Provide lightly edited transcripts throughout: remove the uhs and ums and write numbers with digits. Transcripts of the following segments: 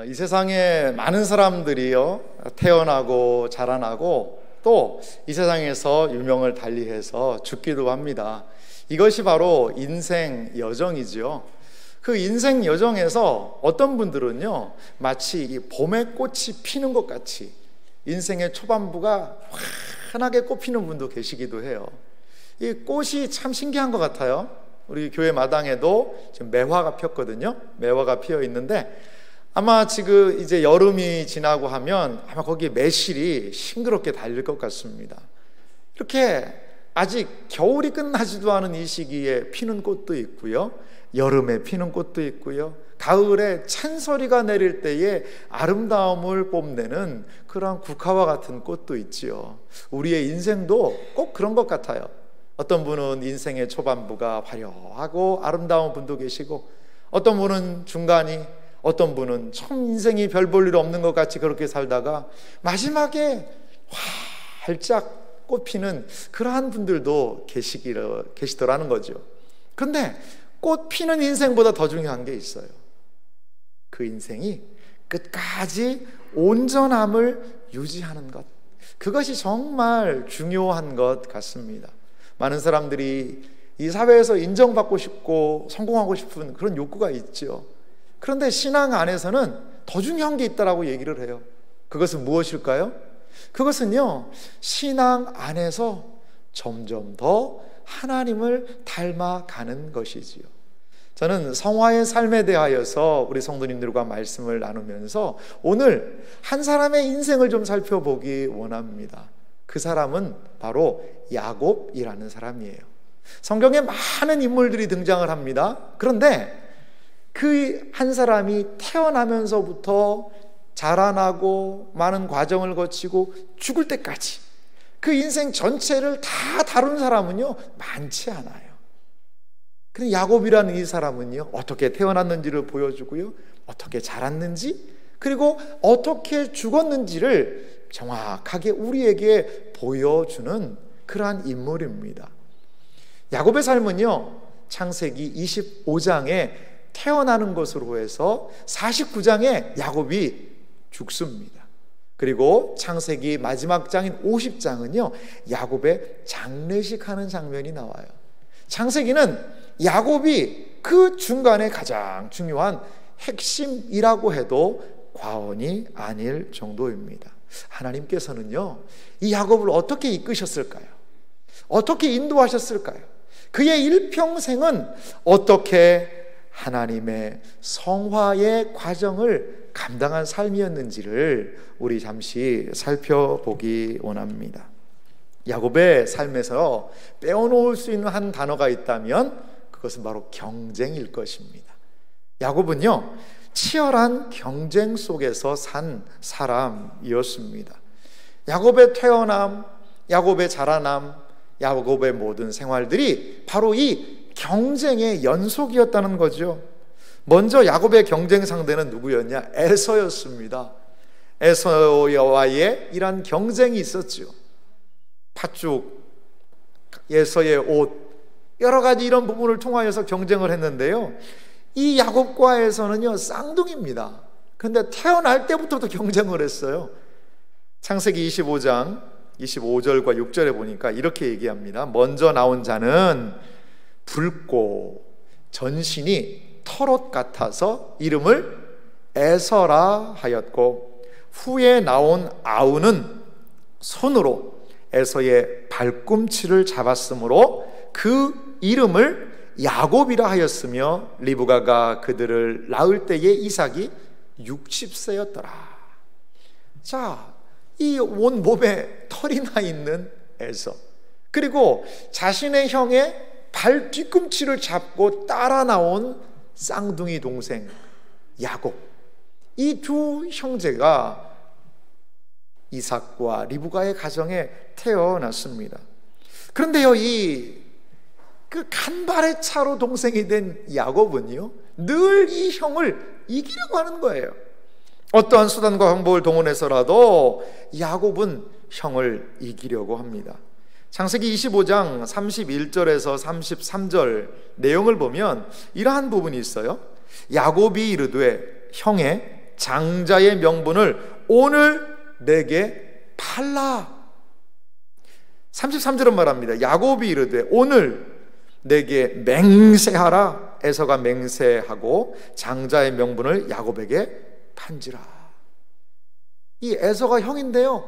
이 세상에 많은 사람들이요, 태어나고 자라나고 또 이 세상에서 유명을 달리해서 죽기도 합니다. 이것이 바로 인생 여정이지요. 그 인생 여정에서 어떤 분들은요, 마치 이 봄의 꽃이 피는 것 같이 인생의 초반부가 환하게 꽃피는 분도 계시기도 해요. 이 꽃이 참 신기한 것 같아요. 우리 교회 마당에도 지금 매화가 폈거든요. 매화가 피어 있는데 아마 지금 이제 여름이 지나고 하면 아마 거기에 매실이 싱그럽게 달릴 것 같습니다. 이렇게 아직 겨울이 끝나지도 않은 이 시기에 피는 꽃도 있고요, 여름에 피는 꽃도 있고요, 가을에 찬소리가 내릴 때에 아름다움을 뽐내는 그런 국화와 같은 꽃도 있지요. 우리의 인생도 꼭 그런 것 같아요. 어떤 분은 인생의 초반부가 화려하고 아름다운 분도 계시고, 어떤 분은 중간이, 어떤 분은 참 인생이 별 볼 일 없는 것 같이 그렇게 살다가 마지막에 활짝 꽃피는 그러한 분들도 계시더라는 거죠. 그런데 꽃 피는 인생보다 더 중요한 게 있어요. 그 인생이 끝까지 온전함을 유지하는 것, 그것이 정말 중요한 것 같습니다. 많은 사람들이 이 사회에서 인정받고 싶고 성공하고 싶은 그런 욕구가 있죠. 그런데 신앙 안에서는 더 중요한 게 있다라고 얘기를 해요. 그것은 무엇일까요? 그것은요, 신앙 안에서 점점 더 하나님을 닮아가는 것이지요. 저는 성화의 삶에 대하여서 우리 성도님들과 말씀을 나누면서 오늘 한 사람의 인생을 좀 살펴보기 원합니다. 그 사람은 바로 야곱이라는 사람이에요. 성경에 많은 인물들이 등장을 합니다. 그런데 그 한 사람이 태어나면서부터 자라나고 많은 과정을 거치고 죽을 때까지 그 인생 전체를 다 다룬 사람은요, 많지 않아요. 근데 야곱이라는 이 사람은요, 어떻게 태어났는지를 보여주고요, 어떻게 자랐는지, 그리고 어떻게 죽었는지를 정확하게 우리에게 보여주는 그러한 인물입니다. 야곱의 삶은요, 창세기 25장에 태어나는 것으로 해서 49장에 야곱이 죽습니다. 그리고 창세기 마지막 장인 50장은요, 야곱의 장례식 하는 장면이 나와요. 창세기는 야곱이 그 중간에 가장 중요한 핵심이라고 해도 과언이 아닐 정도입니다. 하나님께서는요, 이 야곱을 어떻게 이끄셨을까요? 어떻게 인도하셨을까요? 그의 일평생은 어떻게 하나님의 성화의 과정을 감당한 삶이었는지를 우리 잠시 살펴보기 원합니다. 야곱의 삶에서 빼어놓을 수 있는 한 단어가 있다면 그것은 바로 경쟁일 것입니다. 야곱은요, 치열한 경쟁 속에서 산 사람이었습니다. 야곱의 태어남, 야곱의 자라남, 야곱의 모든 생활들이 바로 이 경쟁의 연속이었다는 거죠. 먼저 야곱의 경쟁 상대는 누구였냐? 에서였습니다. 에서와의 이런 경쟁이 있었죠. 팥죽, 에서의 옷, 여러 가지 이런 부분을 통하여서 경쟁을 했는데요, 이 야곱과 에서는요, 쌍둥이입니다. 근데 태어날 때부터도 경쟁을 했어요. 창세기 25장 25절과 6절에 보니까 이렇게 얘기합니다. 먼저 나온 자는 붉고 전신이 털옷 같아서 이름을 에서라 하였고, 후에 나온 아우는 손으로 에서의 발꿈치를 잡았으므로 그 이름을 야곱이라 하였으며, 리브가가 그들을 낳을 때에 이삭이 60세였더라. 자, 이 온 몸에 털이 나 있는 에서, 그리고 자신의 형의 발 뒤꿈치를 잡고 따라 나온 쌍둥이 동생 야곱, 이 두 형제가 이삭과 리브가의 가정에 태어났습니다. 그런데요, 그 간발의 차로 동생이 된 야곱은요, 늘 이 형을 이기려고 하는 거예요. 어떠한 수단과 방법을 동원해서라도 야곱은 형을 이기려고 합니다. 창세기 25장 31절에서 33절 내용을 보면 이러한 부분이 있어요. 야곱이 이르되 형의 장자의 명분을 오늘 내게 팔라. 33절은 말합니다. 야곱이 이르되 오늘 내게 맹세하라. 에서가 맹세하고 장자의 명분을 야곱에게 판지라. 이 에서가 형인데요,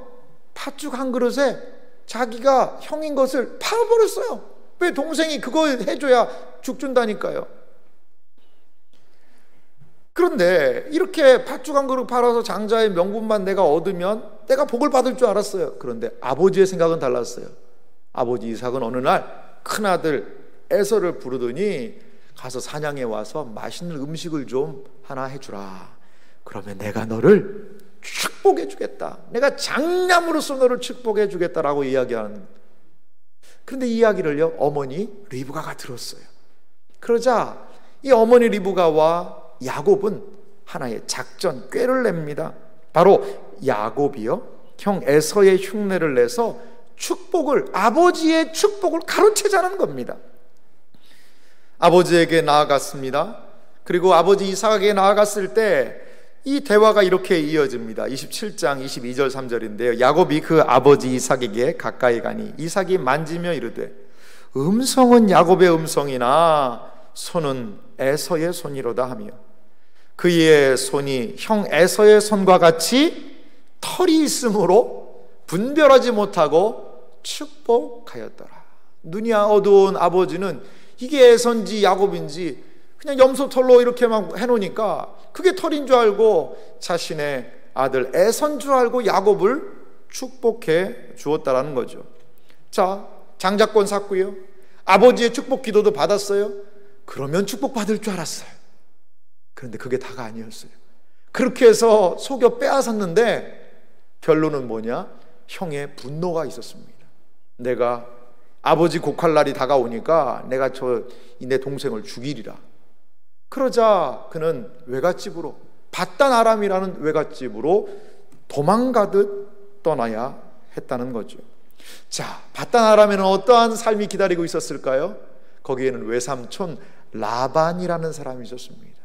팥죽 한 그릇에 자기가 형인 것을 팔아버렸어요. 왜? 동생이 그거 해줘야 죽 준다니까요. 그런데 이렇게 팥죽 한 그릇 팔아서 장자의 명분만 내가 얻으면 내가 복을 받을 줄 알았어요. 그런데 아버지의 생각은 달랐어요. 아버지 이삭은 어느 날 큰아들 에서를 부르더니 가서 사냥해 와서 맛있는 음식을 좀 하나 해주라. 그러면 내가 너를 축복해 주겠다. 내가 장남으로서 너를 축복해 주겠다라고 이야기하는. 그런데 이 이야기를요, 어머니 리브가가 들었어요. 그러자 이 어머니 리브가와 야곱은 하나의 작전, 꾀를 냅니다. 바로 야곱이요, 형 에서의 흉내를 내서 축복을, 아버지의 축복을 가로채자는 겁니다. 아버지에게 나아갔습니다. 그리고 아버지 이삭에게 나아갔을 때 이 대화가 이렇게 이어집니다. 27장 22절 3절인데요. 야곱이 그 아버지 이삭에게 가까이 가니 이삭이 만지며 이르되 음성은 야곱의 음성이나 손은 에서의 손이로다 하며 그의 손이 형 에서의 손과 같이 털이 있으므로 분별하지 못하고 축복하였더라. 눈이 어두운 아버지는 이게 에서인지 야곱인지 그냥 염소털로 이렇게 막 해놓으니까 그게 털인 줄 알고 자신의 아들 에서인 줄 알고 야곱을 축복해 주었다라는 거죠. 자, 장자권 샀고요, 아버지의 축복 기도도 받았어요. 그러면 축복받을 줄 알았어요. 그런데 그게 다가 아니었어요. 그렇게 해서 속여 빼앗았는데 결론은 뭐냐? 형의 분노가 있었습니다. 내가 아버지 곡할 날이 다가오니까 내가 내 동생을 죽이리라. 그러자 그는 외갓집으로, 바단 아람이라는 외갓집으로 도망가듯 떠나야 했다는 거죠. 자, 바단 아람에는 어떠한 삶이 기다리고 있었을까요? 거기에는 외삼촌 라반이라는 사람이 있었습니다.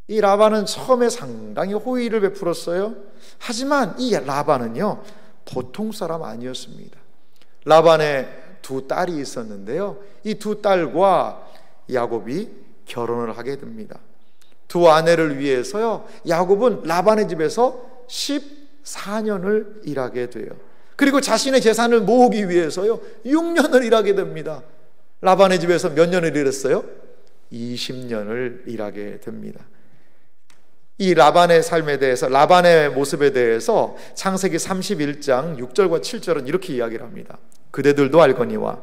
이 라반은 처음에 상당히 호의를 베풀었어요. 하지만 이 라반은요, 보통 사람 아니었습니다. 라반의 두 딸이 있었는데요, 이 두 딸과 야곱이 결혼을 하게 됩니다. 두 아내를 위해서요, 야곱은 라반의 집에서 14년을 일하게 돼요. 그리고 자신의 재산을 모으기 위해서요 6년을 일하게 됩니다. 라반의 집에서 몇 년을 일했어요? 20년을 일하게 됩니다. 이 라반의 삶에 대해서, 라반의 모습에 대해서 창세기 31장 6절과 7절은 이렇게 이야기를 합니다. 그대들도 알거니와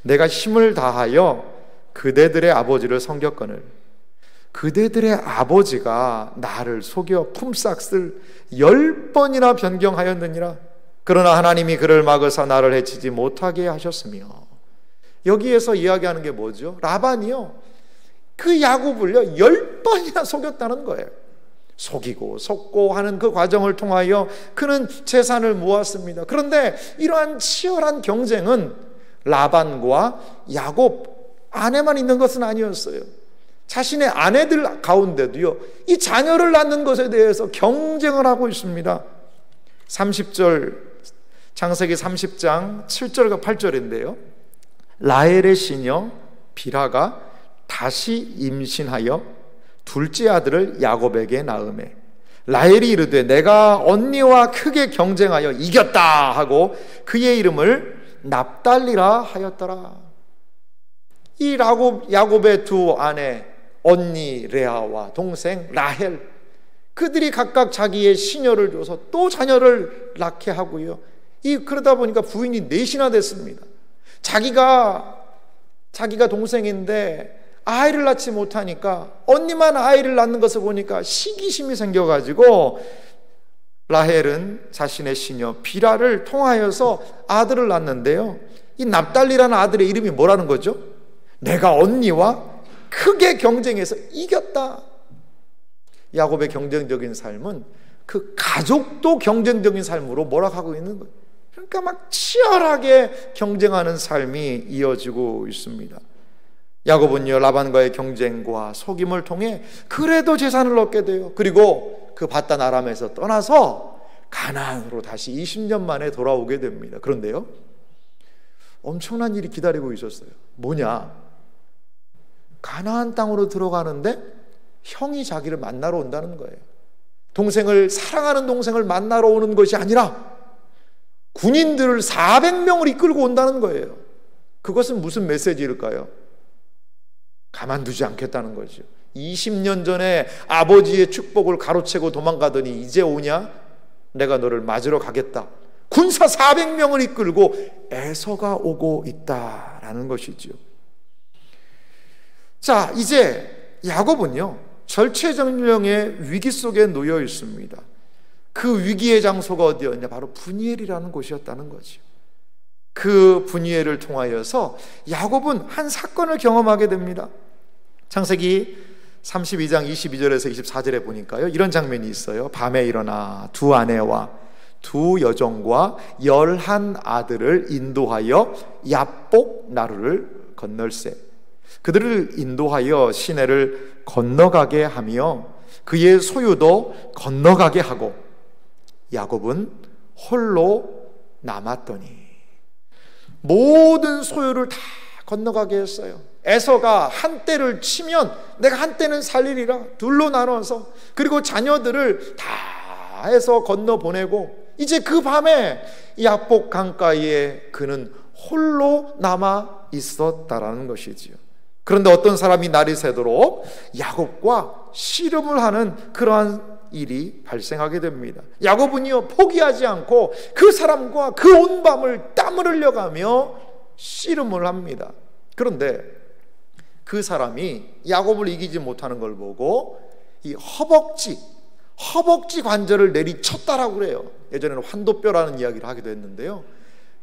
내가 힘을 다하여 그대들의 아버지를 섬겼거늘 그대들의 아버지가 나를 속여 품삯을 10번이나 변경하였느니라. 그러나 하나님이 그를 막으사 나를 해치지 못하게 하셨으며. 여기에서 이야기하는 게 뭐죠? 라반이요, 그 야곱을요 10번이나 속였다는 거예요. 속이고 속고 하는 그 과정을 통하여 그는 재산을 모았습니다. 그런데 이러한 치열한 경쟁은 라반과 야곱 아내만 있는 것은 아니었어요. 자신의 아내들 가운데도요, 이 자녀를 낳는 것에 대해서 경쟁을 하고 있습니다. 30절, 창세기 30장 7절과 8절인데요. 라헬의 시녀 비라가 다시 임신하여 둘째 아들을 야곱에게 낳으매 라헬이 이르되 내가 언니와 크게 경쟁하여 이겼다 하고 그의 이름을 납달리라 하였더라. 이 야곱의 두 아내, 언니 레아와 동생 라헬, 그들이 각각 자기의 시녀를 줘서 또 자녀를 낳게 하고요, 그러다 보니까 부인이 넷이나 됐습니다. 자기가 동생인데 아이를 낳지 못하니까 언니만 아이를 낳는 것을 보니까 시기심이 생겨가지고 라헬은 자신의 시녀 비라를 통하여서 아들을 낳는데요, 이 납달리라는 아들의 이름이 뭐라는 거죠? 내가 언니와 크게 경쟁해서 이겼다. 야곱의 경쟁적인 삶은 그 가족도 경쟁적인 삶으로 몰아가고 있는 거예요. 그러니까 막 치열하게 경쟁하는 삶이 이어지고 있습니다. 야곱은요, 라반과의 경쟁과 속임을 통해 그래도 재산을 얻게 돼요. 그리고 그 바단 아람에서 떠나서 가나안으로 다시 20년 만에 돌아오게 됩니다. 그런데요, 엄청난 일이 기다리고 있었어요. 뭐냐? 가나안 땅으로 들어가는데 형이 자기를 만나러 온다는 거예요. 동생을, 사랑하는 동생을 만나러 오는 것이 아니라 군인들을 400명을 이끌고 온다는 거예요. 그것은 무슨 메시지일까요? 가만두지 않겠다는 거죠. 20년 전에 아버지의 축복을 가로채고 도망가더니 이제 오냐? 내가 너를 맞으러 가겠다. 군사 400명을 이끌고 에서가 오고 있다라는 것이죠. 자, 이제 야곱은요, 절체절명의 위기 속에 놓여 있습니다. 그 위기의 장소가 어디였냐? 바로 분이엘이라는 곳이었다는 거죠. 그 분이엘을 통하여서 야곱은 한 사건을 경험하게 됩니다. 창세기 32장 22절에서 24절에 보니까요, 이런 장면이 있어요. 밤에 일어나 두 아내와 두 여종과 11 아들을 인도하여 야복 나루를 건널세. 그들을 인도하여 시내를 건너가게 하며 그의 소유도 건너가게 하고 야곱은 홀로 남았더니, 모든 소유를 다 건너가게 했어요. 에서가 한 떼를 치면 내가 한 떼는 살리리라 둘로 나눠서, 그리고 자녀들을 다 해서 건너보내고, 이제 그 밤에 야복 강가에 그는 홀로 남아 있었다라는 것이지요. 그런데 어떤 사람이 날이 새도록 야곱과 씨름을 하는 그러한 일이 발생하게 됩니다. 야곱은요, 포기하지 않고 그 사람과 그 온 밤을 땀을 흘려가며 씨름을 합니다. 그런데 그 사람이 야곱을 이기지 못하는 걸 보고 이 허벅지 관절을 내리쳤다라고 그래요. 예전에는 환도뼈라는 이야기를 하기도 했는데요.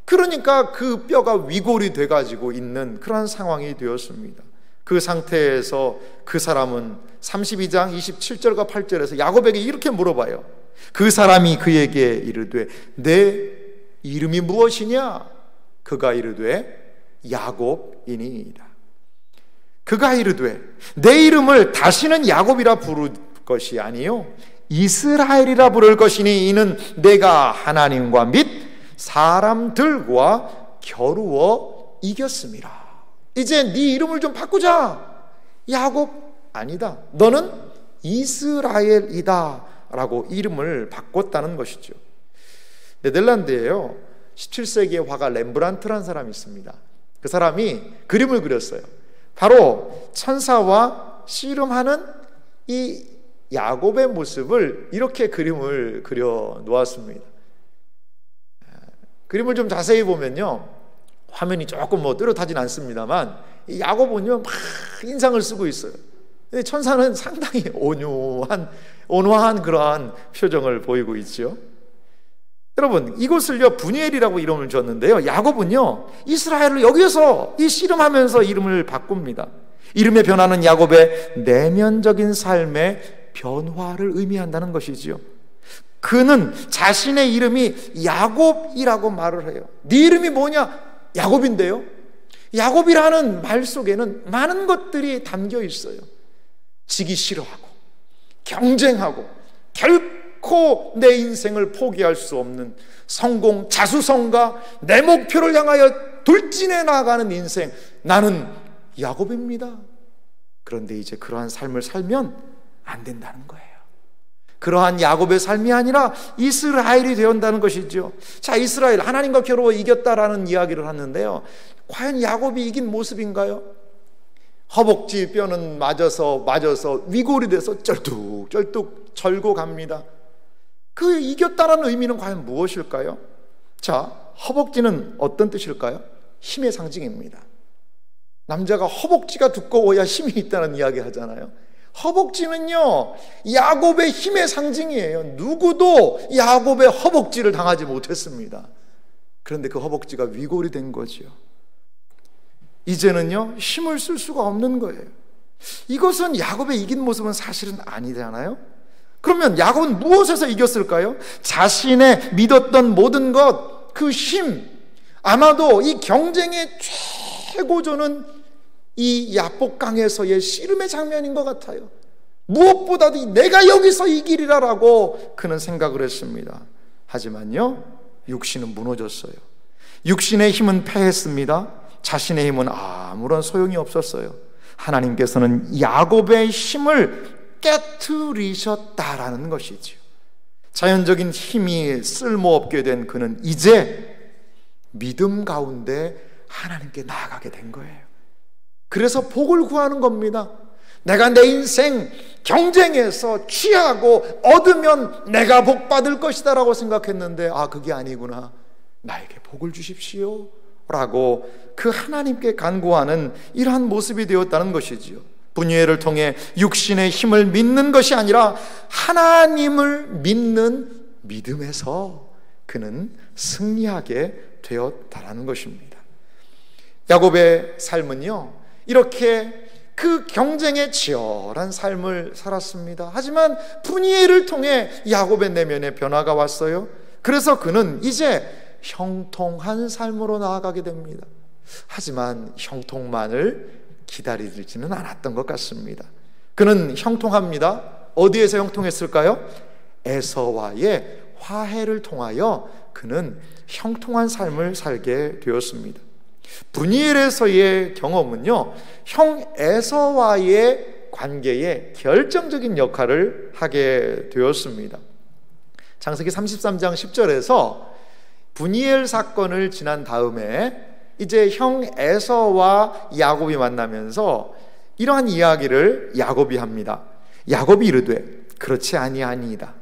그러니까 그 뼈가 위골이 돼가지고 있는 그런 상황이 되었습니다. 그 상태에서 그 사람은 32장 27절과 8절에서 야곱에게 이렇게 물어봐요. 그 사람이 그에게 이르되 내 이름이 무엇이냐? 그가 이르되 야곱이니이다. 그가 이르되 내 이름을 다시는 야곱이라 부를 것이 아니요 이스라엘이라 부를 것이니 이는 내가 하나님과 및 사람들과 겨루어 이겼음이라. 이제 네 이름을 좀 바꾸자. 야곱 아니다, 너는 이스라엘이다 라고 이름을 바꿨다는 것이죠. 네덜란드에요, 17세기의 화가 렘브란트라는 사람이 있습니다. 그 사람이 그림을 그렸어요. 바로 천사와 씨름하는 이 야곱의 모습을 이렇게 그림을 그려 놓았습니다. 그림을 좀 자세히 보면요, 화면이 조금 뚜렷하진 않습니다만 이 야곱은요 막 인상을 쓰고 있어요. 근데 천사는 상당히 온화한 그러한 표정을 보이고 있죠. 여러분, 이곳을요 분이엘이라고 이름을 줬는데요, 야곱은요 이스라엘을 여기에서 이 씨름하면서 이름을 바꿉니다. 이름의 변화는 야곱의 내면적인 삶의 변화를 의미한다는 것이지요. 그는 자신의 이름이 야곱이라고 말을 해요. 네 이름이 뭐냐? 야곱인데요, 야곱이라는 말 속에는 많은 것들이 담겨 있어요. 지기 싫어하고 경쟁하고 결코 내 인생을 포기할 수 없는 성공, 자수성가, 내 목표를 향하여 돌진해 나가는 인생, 나는 야곱입니다. 그런데 이제 그러한 삶을 살면 안 된다는 거예요. 그러한 야곱의 삶이 아니라 이스라엘이 되었다는 것이죠. 자, 이스라엘, 하나님과 겨루어 이겼다라는 이야기를 하는데요, 과연 야곱이 이긴 모습인가요? 허벅지 뼈는 맞아서 위골이 돼서 쩔뚝쩔뚝 절고 갑니다. 그 이겼다라는 의미는 과연 무엇일까요? 자, 허벅지는 어떤 뜻일까요? 힘의 상징입니다. 남자가 허벅지가 두꺼워야 힘이 있다는 이야기 하잖아요. 허벅지는요 야곱의 힘의 상징이에요. 누구도 야곱의 허벅지를 당하지 못했습니다. 그런데 그 허벅지가 위골이 된 거죠. 이제는요 힘을 쓸 수가 없는 거예요. 이것은 야곱의 이긴 모습은 사실은 아니잖아요. 그러면 야곱은 무엇에서 이겼을까요? 자신의 믿었던 모든 것, 그 힘, 아마도 이 경쟁의 최고조는 이 야복강에서의 씨름의 장면인 것 같아요. 무엇보다도 내가 여기서 이기리라라고 그는 생각을 했습니다. 하지만요, 육신은 무너졌어요. 육신의 힘은 패했습니다. 자신의 힘은 아무런 소용이 없었어요. 하나님께서는 야곱의 힘을 깨트리셨다라는 것이지요. 자연적인 힘이 쓸모없게 된 그는 이제 믿음 가운데 하나님께 나아가게 된 거예요. 그래서 복을 구하는 겁니다. 내가 내 인생 경쟁에서 취하고 얻으면 내가 복 받을 것이다 라고 생각했는데 그게 아니구나, 나에게 복을 주십시오 라고 그 하나님께 간구하는 이러한 모습이 되었다는 것이지요. 분이엘을 통해 육신의 힘을 믿는 것이 아니라 하나님을 믿는 믿음에서 그는 승리하게 되었다라는 것입니다. 야곱의 삶은요, 이렇게 그 경쟁에 치열한 삶을 살았습니다. 하지만 분이엘을 통해 야곱의 내면에 변화가 왔어요. 그래서 그는 이제 형통한 삶으로 나아가게 됩니다. 하지만 형통만을 기다리지는 않았던 것 같습니다. 그는 형통합니다. 어디에서 형통했을까요? 에서와의 화해를 통하여 그는 형통한 삶을 살게 되었습니다. 분이엘에서의 경험은요, 형 에서와의 관계에 결정적인 역할을 하게 되었습니다. 창세기 33장 10절에서 분이엘 사건을 지난 다음에 이제 형 에서와 야곱이 만나면서 이러한 이야기를 야곱이 합니다. 야곱이 이르되 그렇지 아니하니이다.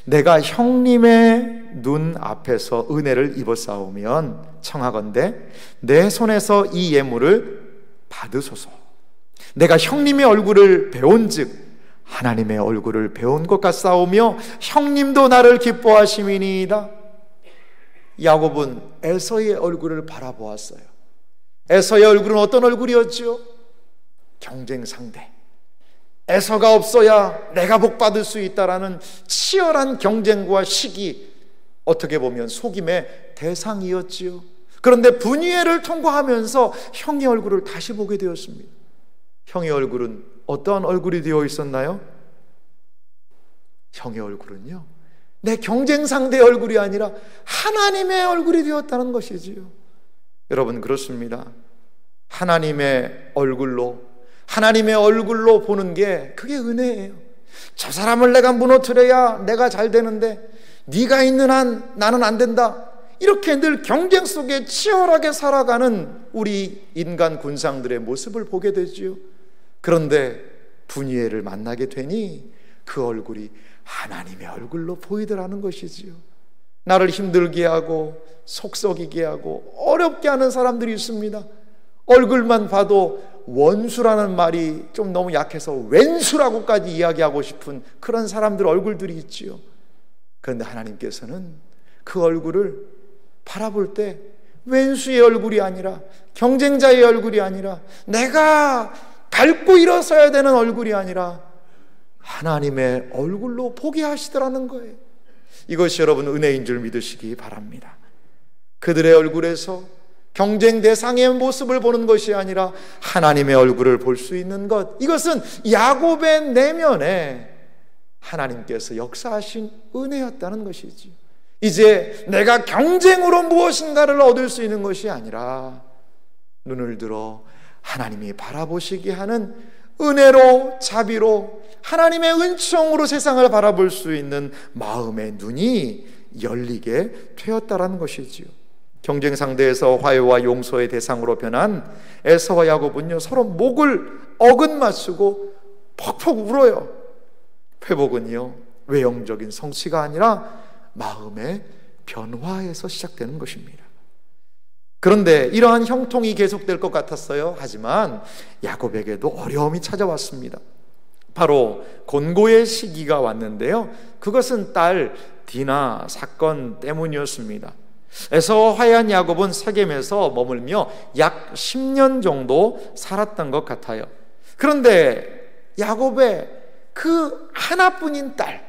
내가 형님의 눈 앞에서 은혜를 입었사오면 청하건대 내 손에서 이 예물을 받으소서. 내가 형님의 얼굴을 배운즉 하나님의 얼굴을 배운 것 같사오며 형님도 나를 기뻐하심이니이다. 야곱은 에서의 얼굴을 바라보았어요. 에서의 얼굴은 어떤 얼굴이었죠? 경쟁 상대. 에서가 없어야 내가 복 받을 수 있다라는 치열한 경쟁과 시기, 어떻게 보면 속임의 대상이었지요. 그런데 분이엘을 통과하면서 형의 얼굴을 다시 보게 되었습니다. 형의 얼굴은 어떠한 얼굴이 되어 있었나요? 형의 얼굴은요, 내 경쟁 상대의 얼굴이 아니라 하나님의 얼굴이 되었다는 것이지요. 여러분, 그렇습니다. 하나님의 얼굴로 보는 게 그게 은혜예요. 저 사람을 내가 무너뜨려야 내가 잘 되는데 네가 있는 한 나는 안 된다, 이렇게 늘 경쟁 속에 치열하게 살아가는 우리 인간 군상들의 모습을 보게 되지요. 그런데 분이엘을 만나게 되니 그 얼굴이 하나님의 얼굴로 보이더라는 것이지요. 나를 힘들게 하고 속썩이게 하고 어렵게 하는 사람들이 있습니다. 얼굴만 봐도 원수라는 말이 좀 너무 약해서 왼수라고까지 이야기하고 싶은 그런 사람들 얼굴들이 있지요. 그런데 하나님께서는 그 얼굴을 바라볼 때 왼수의 얼굴이 아니라, 경쟁자의 얼굴이 아니라, 내가 밟고 일어서야 되는 얼굴이 아니라 하나님의 얼굴로 보게 하시더라는 거예요. 이것이 여러분 은혜인 줄 믿으시기 바랍니다. 그들의 얼굴에서 경쟁 대상의 모습을 보는 것이 아니라 하나님의 얼굴을 볼 수 있는 것, 이것은 야곱의 내면에 하나님께서 역사하신 은혜였다는 것이지. 이제 내가 경쟁으로 무엇인가를 얻을 수 있는 것이 아니라 눈을 들어 하나님이 바라보시게 하는 은혜로, 자비로, 하나님의 은총으로 세상을 바라볼 수 있는 마음의 눈이 열리게 되었다라는 것이지요. 경쟁 상대에서 화해와 용서의 대상으로 변한 에서와 야곱은요, 서로 목을 어긋맞추고 퍽퍽 울어요. 회복은요, 외형적인 성취가 아니라 마음의 변화에서 시작되는 것입니다. 그런데 이러한 형통이 계속될 것 같았어요. 하지만 야곱에게도 어려움이 찾아왔습니다. 바로 곤고의 시기가 왔는데요, 그것은 딸 디나 사건 때문이었습니다. 에서와 화해한 야곱은 세겜에서 머물며 약 10년 정도 살았던 것 같아요. 그런데 야곱의 그 하나뿐인 딸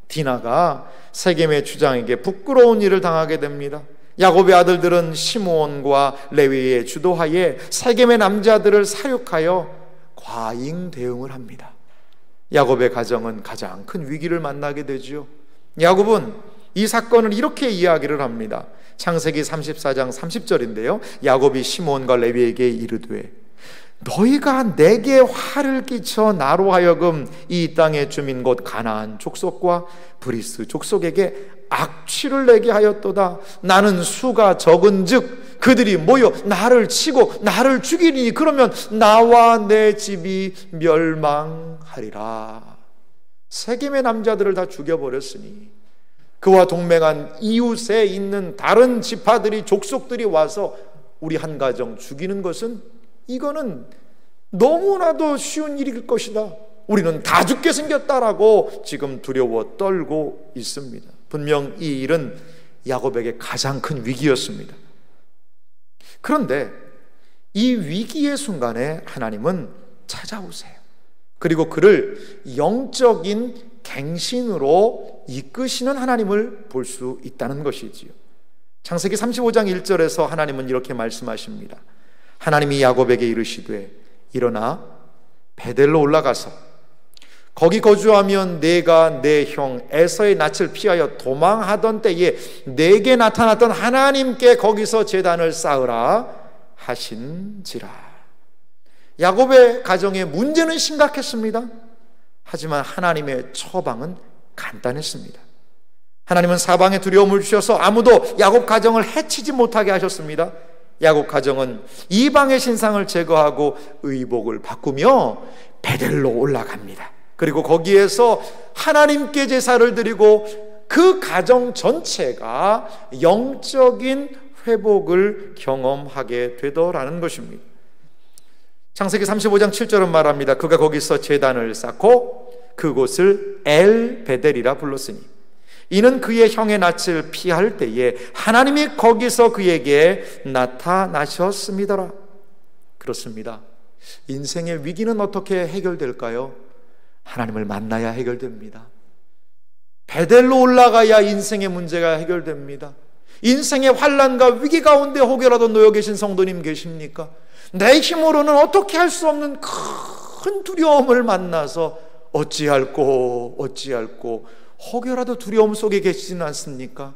디나가 세겜의 주장에게 부끄러운 일을 당하게 됩니다. 야곱의 아들들은 시므온과 레위의 주도하에 세겜의 남자들을 사육하여 과잉 대응을 합니다. 야곱의 가정은 가장 큰 위기를 만나게 되죠. 야곱은 이 사건을 이렇게 이야기를 합니다. 창세기 34장 30절인데요. 야곱이 시몬과 레위에게 이르되 너희가 내게 화를 끼쳐 나로 하여금 이 땅의 주민 곧 가나안 족속과 브리스 족속에게 악취를 내게 하였도다. 나는 수가 적은즉 그들이 모여 나를 치고 나를 죽이리니 그러면 나와 내 집이 멸망하리라. 세겜의 남자들을 다 죽여버렸으니 그와 동맹한 이웃에 있는 다른 지파들이 족속들이 와서 우리 한 가정 죽이는 것은 이거는 너무나도 쉬운 일일 것이다. 우리는 다 죽게 생겼다라고 지금 두려워 떨고 있습니다. 분명 이 일은 야곱에게 가장 큰 위기였습니다. 그런데 이 위기의 순간에 하나님은 찾아오세요. 그리고 그를 영적인 갱신으로 이끄시는 하나님을 볼 수 있다는 것이지요. 창세기 35장 1절에서 하나님은 이렇게 말씀하십니다. 하나님이 야곱에게 이르시되 일어나 베델로 올라가서 거기 거주하면 내가 내 형 에서의 낯을 피하여 도망하던 때에 내게 나타났던 하나님께 거기서 제단을 쌓으라 하신지라. 야곱의 가정의 문제는 심각했습니다. 하지만 하나님의 처방은 간단했습니다. 하나님은 사방에 두려움을 주셔서 아무도 야곱 가정을 해치지 못하게 하셨습니다. 야곱 가정은 이방의 신상을 제거하고 의복을 바꾸며 베델로 올라갑니다. 그리고 거기에서 하나님께 제사를 드리고 그 가정 전체가 영적인 회복을 경험하게 되더라는 것입니다. 창세기 35장 7절은 말합니다. 그가 거기서 제단을 쌓고 그곳을 엘 베델이라 불렀으니 이는 그의 형의 낯을 피할 때에 하나님이 거기서 그에게 나타나셨음이더라. 그렇습니다. 인생의 위기는 어떻게 해결될까요? 하나님을 만나야 해결됩니다. 베델로 올라가야 인생의 문제가 해결됩니다. 인생의 환난과 위기 가운데 혹여라도 놓여 계신 성도님 계십니까? 내 힘으로는 어떻게 할 수 없는 큰 두려움을 만나서 어찌할꼬 혹여라도 두려움 속에 계시지는 않습니까?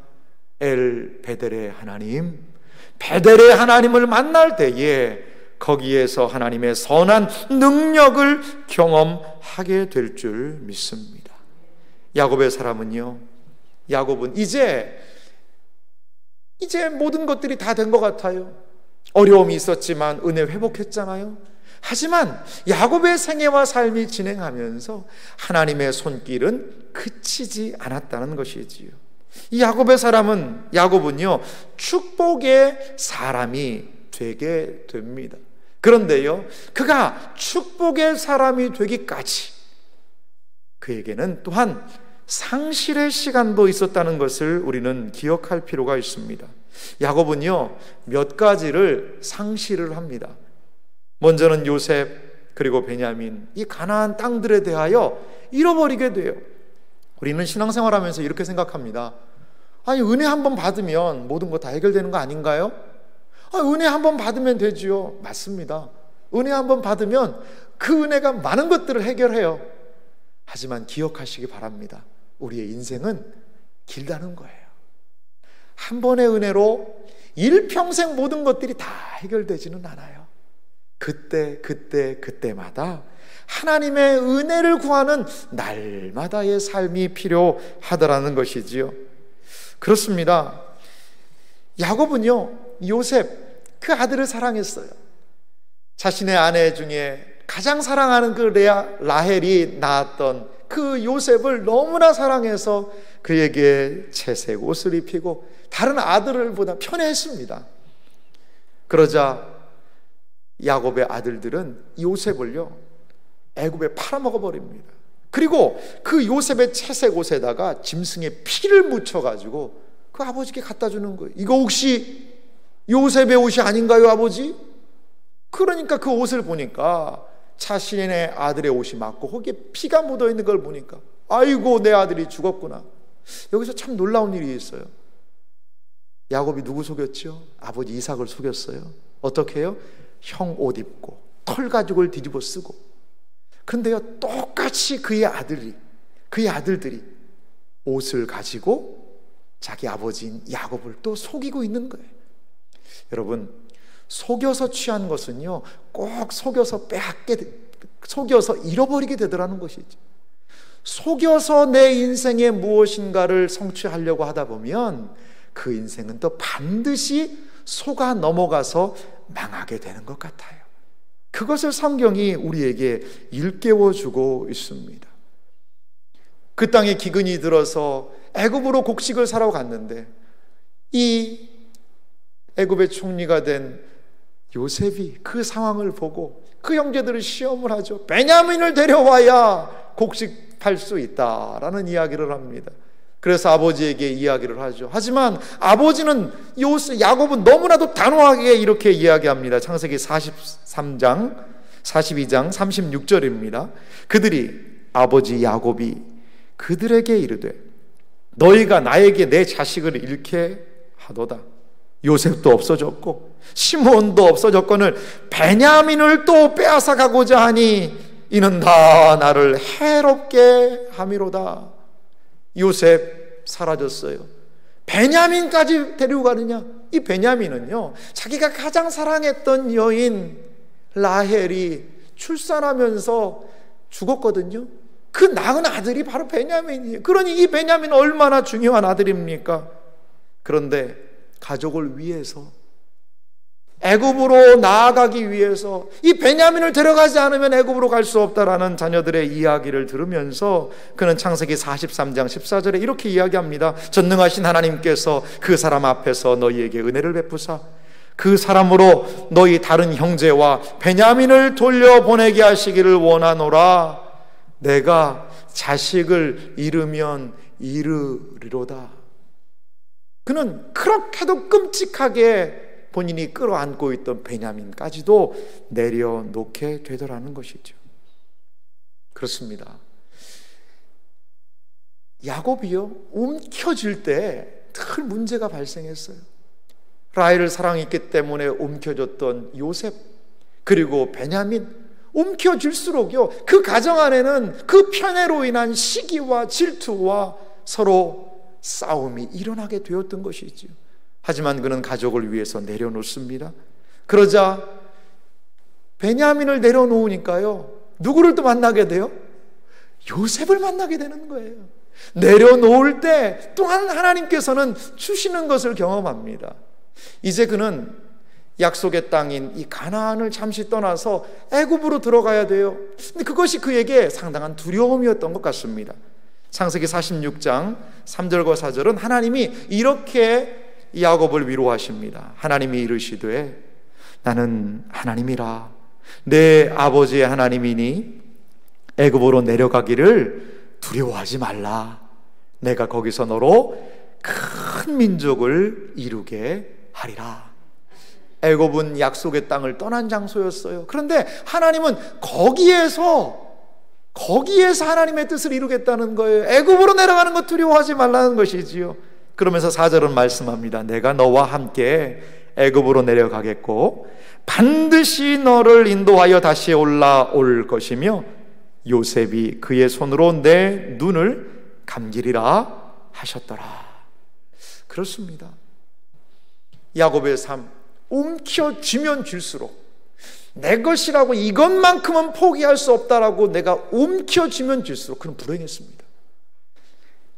엘 베델의 하나님, 베델의 하나님을 만날 때에 거기에서 하나님의 선한 능력을 경험하게 될 줄 믿습니다. 야곱의 사람은요, 야곱은 이제 모든 것들이 다 된 것 같아요. 어려움이 있었지만 은혜 회복했잖아요. 하지만 야곱의 생애와 삶이 진행하면서 하나님의 손길은 그치지 않았다는 것이지요. 이 야곱은요 축복의 사람이 되게 됩니다. 그런데요, 그가 축복의 사람이 되기까지 그에게는 또한 상실의 시간도 있었다는 것을 우리는 기억할 필요가 있습니다. 야곱은요 몇 가지를 상실을 합니다. 먼저는 요셉 그리고 베냐민, 이 가나안 땅들에 대하여 잃어버리게 돼요. 우리는 신앙생활하면서 이렇게 생각합니다. 아니, 은혜 한번 받으면 모든 거 다 해결되는 거 아닌가요? 은혜 한번 받으면 되지요. 맞습니다. 은혜 한번 받으면 그 은혜가 많은 것들을 해결해요. 하지만 기억하시기 바랍니다. 우리의 인생은 길다는 거예요. 한 번의 은혜로 일평생 모든 것들이 다 해결되지는 않아요. 그때마다 하나님의 은혜를 구하는 날마다의 삶이 필요하다라는 것이지요. 그렇습니다. 야곱은요 요셉 그 아들을 사랑했어요. 자신의 아내 중에 가장 사랑하는 그 라헬이 낳았던 그 요셉을 너무나 사랑해서 그에게 채색 옷을 입히고 다른 아들들보다 편애했습니다. 그러자 야곱의 아들들은 요셉을요 애굽에 팔아먹어 버립니다. 그리고 그 요셉의 채색 옷에다가 짐승의 피를 묻혀가지고 그 아버지께 갖다 주는 거예요. 이거 혹시 요셉의 옷이 아닌가요, 아버지? 그러니까 그 옷을 보니까 자신의 아들의 옷이 맞고 거기에 피가 묻어 있는 걸 보니까 아이고 내 아들이 죽었구나. 여기서 참 놀라운 일이 있어요. 야곱이 누구 속였죠? 아버지 이삭을 속였어요. 어떻게 해요? 형 옷 입고 털 가죽을 뒤집어 쓰고 근데요, 똑같이 그의 아들들이 옷을 가지고 자기 아버지인 야곱을 또 속이고 있는 거예요. 여러분, 속여서 취한 것은요, 꼭 속여서 속여서 잃어버리게 되더라는 것이죠. 속여서 내 인생에 무엇인가를 성취하려고 하다 보면 그 인생은 또 반드시 속아 넘어가서 망하게 되는 것 같아요. 그것을 성경이 우리에게 일깨워주고 있습니다. 그 땅에 기근이 들어서 애굽으로 곡식을 사러 갔는데 이 애굽의 총리가 된 요셉이 그 상황을 보고 그 형제들을 시험을 하죠. 베냐민을 데려와야 곡식 팔 수 있다라는 이야기를 합니다. 그래서 아버지에게 이야기를 하죠. 하지만 아버지는 야곱은 너무나도 단호하게 이렇게 이야기합니다. 창세기 42장 36절입니다. 그들이 아버지 야곱이 그들에게 이르되 너희가 나에게 내 자식을 잃게 하도다. 요셉도 없어졌고 시므온도 없어졌거늘 베냐민을 또 빼앗아 가고자 하니 이는 다 나를 해롭게 함이로다. 요셉 사라졌어요. 베냐민까지 데리고 가느냐? 이 베냐민은요, 자기가 가장 사랑했던 여인 라헬이 출산하면서 죽었거든요. 그 낳은 아들이 바로 베냐민이에요. 그러니 이 베냐민은 얼마나 중요한 아들입니까? 그런데 가족을 위해서, 애굽으로 나아가기 위해서 이 베냐민을 데려가지 않으면 애굽으로 갈 수 없다라는 자녀들의 이야기를 들으면서 그는 창세기 43장 14절에 이렇게 이야기합니다. 전능하신 하나님께서 그 사람 앞에서 너희에게 은혜를 베푸사 그 사람으로 너희 다른 형제와 베냐민을 돌려보내게 하시기를 원하노라. 내가 자식을 잃으면 이르리로다. 그는 그렇게도 끔찍하게 본인이 끌어안고 있던 베냐민까지도 내려놓게 되더라는 것이죠. 그렇습니다. 야곱이요, 움켜질 때 큰 문제가 발생했어요. 라헬을 사랑했기 때문에 움켜졌던 요셉, 그리고 베냐민, 움켜질수록요, 그 가정 안에는 그 편애로 인한 시기와 질투와 서로 싸움이 일어나게 되었던 것이지요. 하지만 그는 가족을 위해서 내려놓습니다. 그러자 베냐민을 내려놓으니까요, 누구를 또 만나게 돼요? 요셉을 만나게 되는 거예요. 내려놓을 때 또한 하나님께서는 주시는 것을 경험합니다. 이제 그는 약속의 땅인 이 가나안을 잠시 떠나서 애굽으로 들어가야 돼요. 근데 그것이 그에게 상당한 두려움이었던 것 같습니다. 창세기 46장 3절과 4절은 하나님이 이렇게 야곱을 위로하십니다. 하나님이 이르시되 나는 하나님이라 내 아버지의 하나님이니 애굽으로 내려가기를 두려워하지 말라. 내가 거기서 너로 큰 민족을 이루게 하리라. 애굽은 약속의 땅을 떠난 장소였어요. 그런데 하나님은 거기에서 하나님의 뜻을 이루겠다는 거예요. 애굽으로 내려가는 것 두려워하지 말라는 것이지요. 그러면서 4절은 말씀합니다. 내가 너와 함께 애굽으로 내려가겠고 반드시 너를 인도하여 다시 올라올 것이며 요셉이 그의 손으로 내 눈을 감기리라 하셨더라. 그렇습니다. 야곱의 삶, 움켜쥐면 쥘수록 내 것이라고 이것만큼은 포기할 수 없다라고 내가 움켜쥐면 쥘수록 그는 불행했습니다.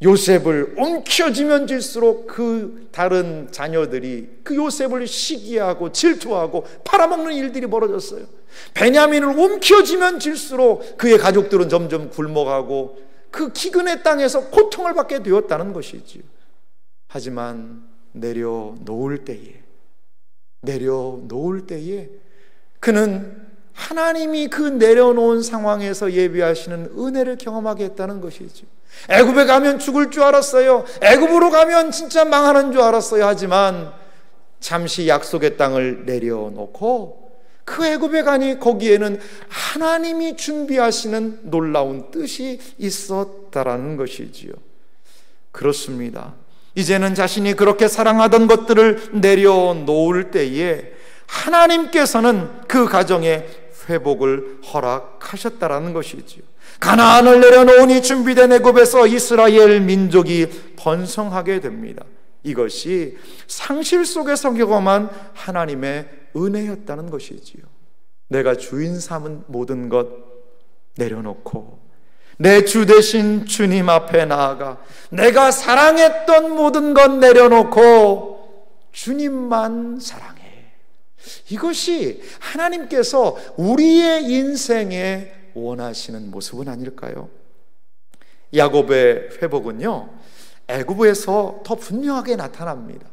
요셉을 움켜쥐면 쥘수록 그 다른 자녀들이 그 요셉을 시기하고 질투하고 팔아먹는 일들이 벌어졌어요. 베냐민을 움켜쥐면 쥘수록 그의 가족들은 점점 굶어가고 그 기근의 땅에서 고통을 받게 되었다는 것이지요. 하지만 내려놓을 때에 그는 하나님이 그 내려놓은 상황에서 예비하시는 은혜를 경험하게 했다는 것이죠. 애굽에 가면 죽을 줄 알았어요. 애굽으로 가면 진짜 망하는 줄 알았어요. 하지만 잠시 약속의 땅을 내려놓고 그 애굽에 가니 거기에는 하나님이 준비하시는 놀라운 뜻이 있었다라는 것이지요. 그렇습니다. 이제는 자신이 그렇게 사랑하던 것들을 내려놓을 때에 하나님께서는 그 가정에 회복을 허락하셨다라는 것이지요. 가나안을 내려놓으니 준비된 애굽에서 이스라엘 민족이 번성하게 됩니다. 이것이 상실 속에서 경험한 하나님의 은혜였다는 것이지요. 내가 주인 삼은 모든 것 내려놓고 내 주 되신 주님 앞에 나아가 내가 사랑했던 모든 것 내려놓고 주님만 사랑해. 이것이 하나님께서 우리의 인생에 원하시는 모습은 아닐까요? 야곱의 회복은요, 애굽에서 더 분명하게 나타납니다.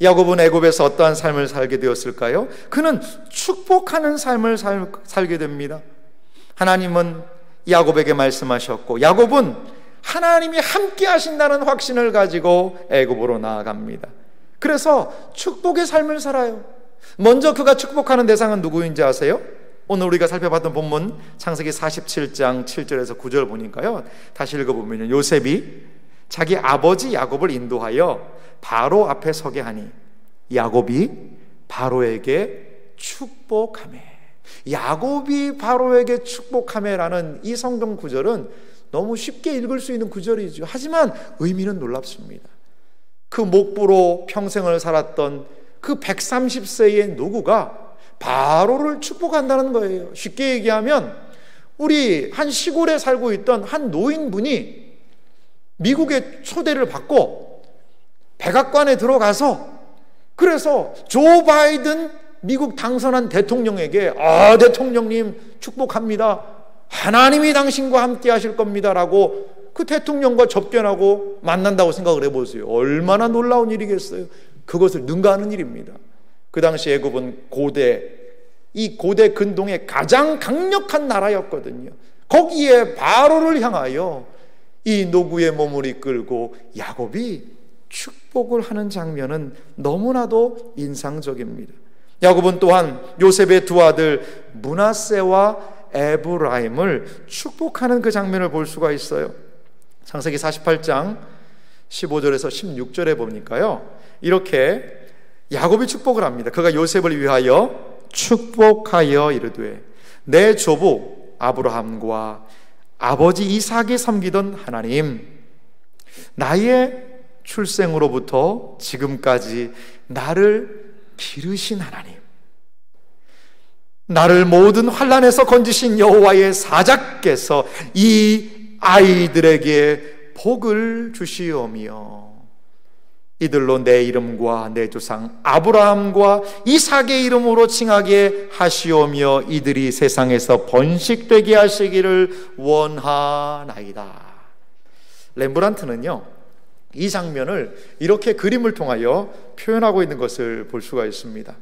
야곱은 애굽에서 어떠한 삶을 살게 되었을까요? 그는 축복하는 삶을 살게 됩니다. 하나님은 야곱에게 말씀하셨고, 야곱은 하나님이 함께 하신다는 확신을 가지고 애굽으로 나아갑니다. 그래서 축복의 삶을 살아요. 먼저 그가 축복하는 대상은 누구인지 아세요? 오늘 우리가 살펴봤던 본문 창세기 47장 7절에서 9절 보니까요, 다시 읽어보면 요셉이 자기 아버지 야곱을 인도하여 바로 앞에 서게 하니 야곱이 바로에게 축복하매. 야곱이 바로에게 축복하매라는 이 성경 구절은 너무 쉽게 읽을 수 있는 구절이죠. 하지만 의미는 놀랍습니다. 그 목부로 평생을 살았던 그 130세의 노구가 바로를 축복한다는 거예요. 쉽게 얘기하면 우리 한 시골에 살고 있던 한 노인분이 미국의 초대를 받고 백악관에 들어가서, 그래서 조 바이든 미국 당선한 대통령에게 대통령님 축복합니다, 하나님이 당신과 함께 하실 겁니다 라고 그 대통령과 접견하고 만난다고 생각을 해보세요. 얼마나 놀라운 일이겠어요. 그것을 능가하는 일입니다. 그 당시 애굽은 이 고대 근동의 가장 강력한 나라였거든요. 거기에 바로를 향하여 이 노구의 몸을 이끌고 야곱이 축복을 하는 장면은 너무나도 인상적입니다. 야곱은 또한 요셉의 두 아들 므낫세와 에브라임을 축복하는 그 장면을 볼 수가 있어요. 창세기 48장 15절에서 16절에 보니까요, 이렇게 야곱이 축복을 합니다. 그가 요셉을 위하여 축복하여 이르되 내 조부 아브라함과 아버지 이삭이 섬기던 하나님, 나의 출생으로부터 지금까지 나를 기르신 하나님, 나를 모든 환난에서 건지신 여호와의 사자께서 이 아이들에게 복을 주시오며 이들로 내 이름과 내 조상 아브라함과 이삭의 이름으로 칭하게 하시오며 이들이 세상에서 번식되게 하시기를 원하나이다. 렘브란트는요, 이 장면을 이렇게 그림을 통하여 표현하고 있는 것을 볼 수가 있습니다.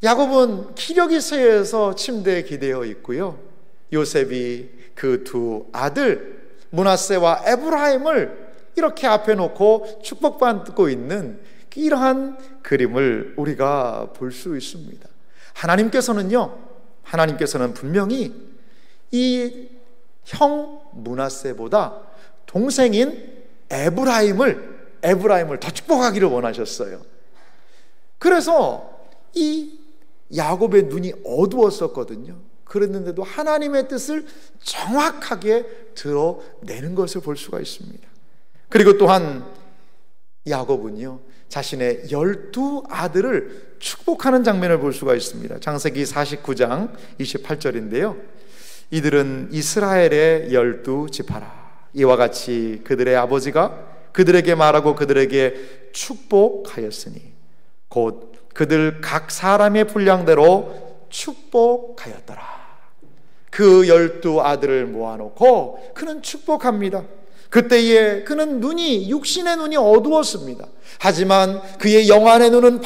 야곱은 기력이 쇠해서 침대에 기대어 있고요, 요셉이 그 두 아들 므낫세와 에브라임을 이렇게 앞에 놓고 축복받고 있는 이러한 그림을 우리가 볼 수 있습니다. 하나님께서는 분명히 이 형 므낫세보다 동생인 에브라임을 더 축복하기를 원하셨어요. 그래서 이 야곱의 눈이 어두웠었거든요. 그랬는데도 하나님의 뜻을 정확하게 드러내는 것을 볼 수가 있습니다. 그리고 또한 야곱은요, 자신의 12아들을 축복하는 장면을 볼 수가 있습니다. 창세기 49장 28절인데요 이들은 이스라엘의 12지파라. 이와 같이 그들의 아버지가 그들에게 말하고 그들에게 축복하였으니 곧 그들 각 사람의 분량대로 축복하였더라. 그 12아들을 모아놓고 그는 축복합니다. 그때에 그는 육신의 눈이 어두웠습니다. 하지만 그의 영안의 눈은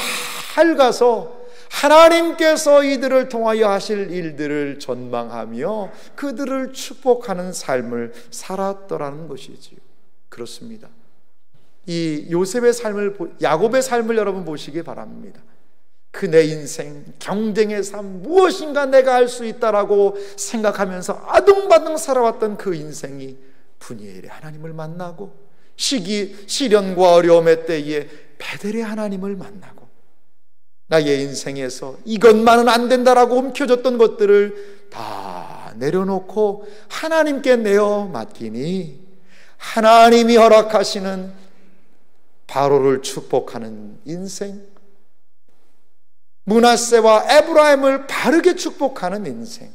밝아서 하나님께서 이들을 통하여 하실 일들을 전망하며 그들을 축복하는 삶을 살았더라는 것이지요. 그렇습니다. 이 요셉의 삶을, 야곱의 삶을 여러분 보시기 바랍니다. 그 내 인생, 경쟁의 삶, 무엇인가 내가 할 수 있다라고 생각하면서 아둥바둥 살아왔던 그 인생이 분이엘의 하나님을 만나고 시련과 어려움의 때에 베델의 하나님을 만나고 나의 인생에서 이것만은 안 된다라고 움켜졌던 것들을 다 내려놓고 하나님께 내어 맡기니 하나님이 허락하시는 바로를 축복하는 인생, 므낫세와 에브라임을 바르게 축복하는 인생,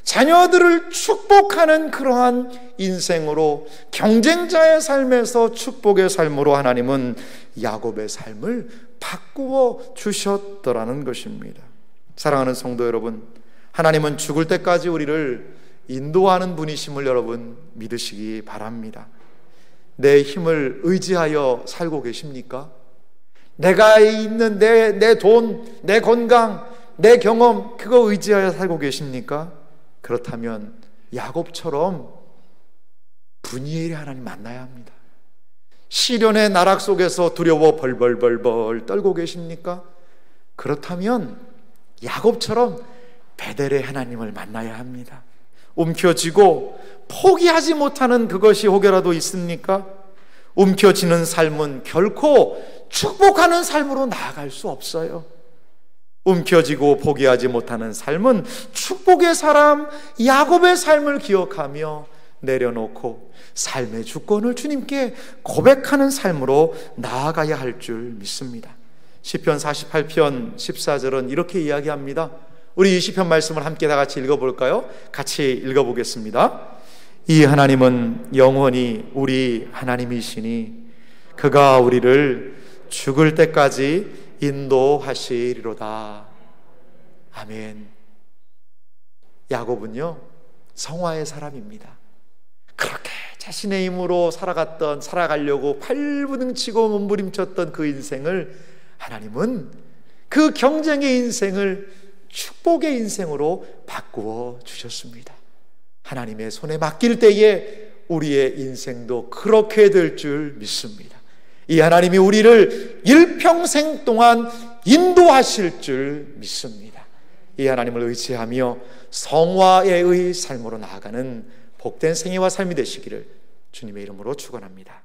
자녀들을 축복하는 그러한 인생으로, 경쟁자의 삶에서 축복의 삶으로 하나님은 야곱의 삶을 바꾸어 주셨더라는 것입니다. 사랑하는 성도 여러분, 하나님은 죽을 때까지 우리를 인도하는 분이심을 여러분 믿으시기 바랍니다. 내 힘을 의지하여 살고 계십니까? 내가 있는 내 돈, 내 건강, 내 경험, 그거 의지하여 살고 계십니까? 그렇다면 야곱처럼 분이엘의 하나님 만나야 합니다. 시련의 나락 속에서 두려워 벌벌벌벌 떨고 계십니까? 그렇다면 야곱처럼 베델의 하나님을 만나야 합니다. 움켜쥐고 포기하지 못하는 그것이 혹여라도 있습니까? 움켜쥐는 삶은 결코 축복하는 삶으로 나아갈 수 없어요. 움켜쥐고 포기하지 못하는 삶은 축복의 사람 야곱의 삶을 기억하며 내려놓고 삶의 주권을 주님께 고백하는 삶으로 나아가야 할 줄 믿습니다. 시편 48편 14절은 이렇게 이야기합니다. 우리 이 시편 말씀을 함께 다 같이 읽어볼까요? 같이 읽어보겠습니다. 이 하나님은 영원히 우리 하나님이시니 그가 우리를 죽을 때까지 인도하시리로다. 아멘. 야곱은요 성화의 사람입니다. 그렇게 자신의 힘으로 살아가려고 발부둥치고 몸부림쳤던 그 인생을 하나님은 그 경쟁의 인생을 축복의 인생으로 바꾸어 주셨습니다. 하나님의 손에 맡길 때에 우리의 인생도 그렇게 될 줄 믿습니다. 이 하나님이 우리를 일평생 동안 인도하실 줄 믿습니다. 이 하나님을 의지하며 성화의 삶으로 나아가는 복된 생애와 삶이 되시기를 주님의 이름으로 축원합니다.